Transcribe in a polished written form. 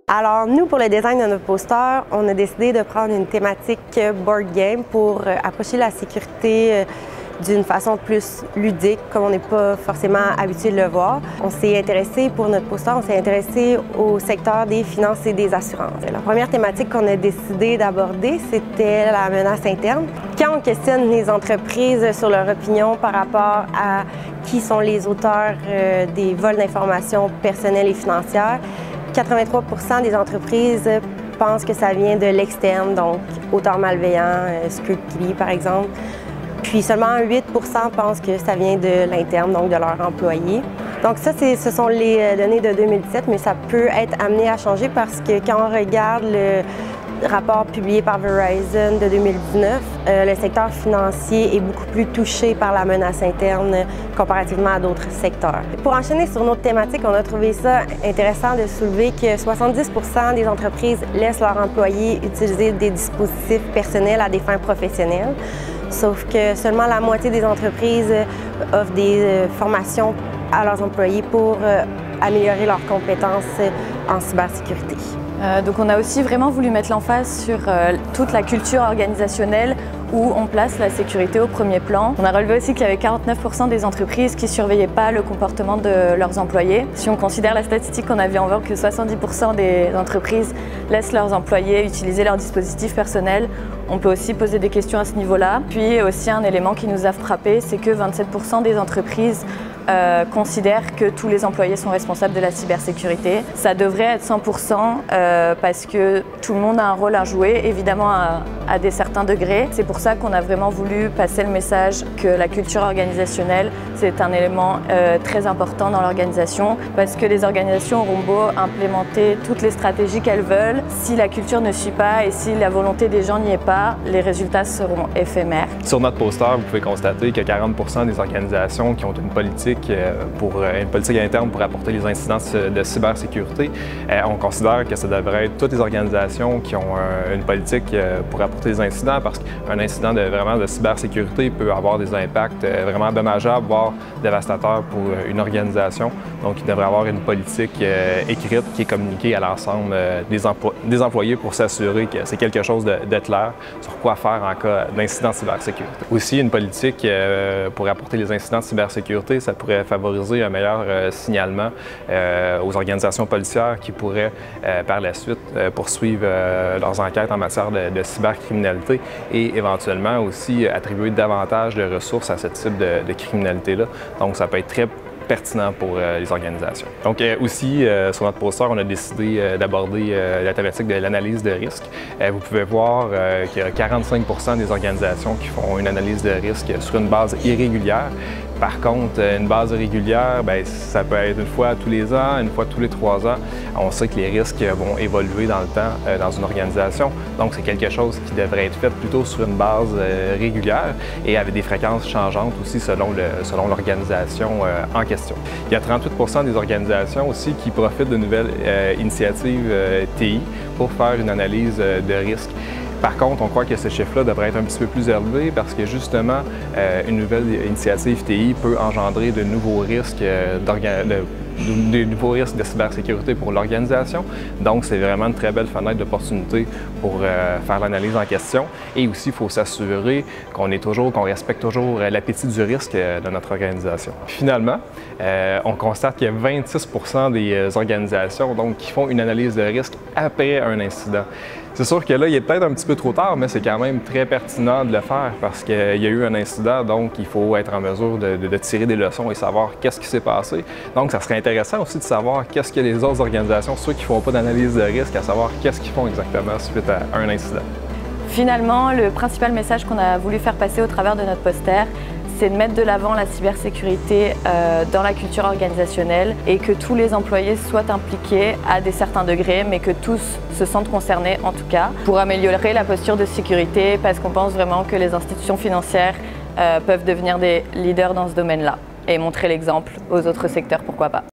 Alors nous, pour le design de notre poster, on a décidé de prendre une thématique board game pour approcher la sécurité d'une façon plus ludique, comme on n'est pas forcément habitué de le voir. On s'est intéressé, pour notre poster, on s'est intéressé au secteur des finances et des assurances. La première thématique qu'on a décidé d'aborder, c'était la menace interne. Quand on questionne les entreprises sur leur opinion par rapport à qui sont les auteurs des vols d'informations personnelles et financières, 83% des entreprises pensent que ça vient de l'externe, donc auteurs malveillants, Scrutiny par exemple. Puis seulement 8% pensent que ça vient de l'interne, donc de leurs employés. Donc ça, ce sont les données de 2017, mais ça peut être amené à changer parce que quand on regarde le rapport publié par Verizon de 2019, le secteur financier est beaucoup plus touché par la menace interne comparativement à d'autres secteurs. Pour enchaîner sur notre thématique, on a trouvé ça intéressant de soulever que 70% des entreprises laissent leurs employés utiliser des dispositifs personnels à des fins professionnelles, sauf que seulement la moitié des entreprises offrent des formations à leurs employés pour améliorer leurs compétences en cybersécurité. Donc on a aussi vraiment voulu mettre l'emphase sur toute la culture organisationnelle où on place la sécurité au premier plan. On a relevé aussi qu'il y avait 49% des entreprises qui ne surveillaient pas le comportement de leurs employés. Si on considère la statistique qu'on avait en vogue que 70% des entreprises laissent leurs employés utiliser leurs dispositifs personnels, on peut aussi poser des questions à ce niveau-là. Puis aussi un élément qui nous a frappé, c'est que 27% des entreprises considèrent que tous les employés sont responsables de la cybersécurité. Ça devrait être 100% parce que tout le monde a un rôle à jouer, évidemment à des certains degrés. C'est pour ça qu'on a vraiment voulu passer le message que la culture organisationnelle, c'est un élément très important dans l'organisation parce que les organisations auront beau implémenter toutes les stratégies qu'elles veulent. Si la culture ne suit pas et si la volonté des gens n'y est pas, les résultats seront éphémères. Sur notre poster, vous pouvez constater que 40% des organisations qui ont une politique interne pour apporter les incidents de cybersécurité, on considère que ça devrait être toutes les organisations qui ont une politique pour apporter des incidents parce qu'un incident de cybersécurité peut avoir des impacts vraiment dommageables, voire dévastateurs pour une organisation. Donc, il devrait y avoir une politique écrite qui est communiquée à l'ensemble des employés pour s'assurer que c'est quelque chose de clair sur quoi faire en cas d'incident de cybersécurité. Aussi, une politique pour apporter les incidents de cybersécurité, ça pourrait favoriser un meilleur signalement aux organisations policières qui pourraient par la suite poursuivre leurs enquêtes en matière de cybercriminalité et éventuellement aussi attribuer davantage de ressources à ce type de criminalité-là. Donc, ça peut être très pertinent pour les organisations. Donc aussi, sur notre poster, on a décidé d'aborder la thématique de l'analyse de risque. Vous pouvez voir qu'il y a 45% des organisations qui font une analyse de risque sur une base irrégulière. Par contre, une base régulière, ça peut être une fois tous les ans, une fois tous les 3 ans. On sait que les risques vont évoluer dans le temps dans une organisation. Donc, c'est quelque chose qui devrait être fait plutôt sur une base régulière et avec des fréquences changeantes aussi selon l'organisation en question. Il y a 38% des organisations aussi qui profitent de nouvelles initiatives TI pour faire une analyse de risque. Par contre, on croit que ce chiffre-là devrait être un petit peu plus élevé parce que justement, une nouvelle initiative TI peut engendrer de nouveaux risques de cybersécurité pour l'organisation. Donc, c'est vraiment une très belle fenêtre d'opportunité pour faire l'analyse en question. Et aussi, il faut s'assurer qu'on respecte toujours l'appétit du risque de notre organisation. Finalement, on constate qu'il y a 26% des organisations qui font une analyse de risque après un incident. C'est sûr que là, il est peut-être un petit peu trop tard, mais c'est quand même très pertinent de le faire parce qu'il y a eu un incident, donc il faut être en mesure de tirer des leçons et savoir qu'est-ce qui s'est passé. Donc, ça serait intéressant aussi de savoir qu'est-ce que les autres organisations, ceux qui ne font pas d'analyse de risque, à savoir qu'est-ce qu'ils font exactement suite à un incident. Finalement, le principal message qu'on a voulu faire passer au travers de notre poster, c'est de mettre de l'avant la cybersécurité dans la culture organisationnelle et que tous les employés soient impliqués à des certains degrés, mais que tous se sentent concernés en tout cas, pour améliorer la posture de sécurité parce qu'on pense vraiment que les institutions financières peuvent devenir des leaders dans ce domaine-là et montrer l'exemple aux autres secteurs, pourquoi pas.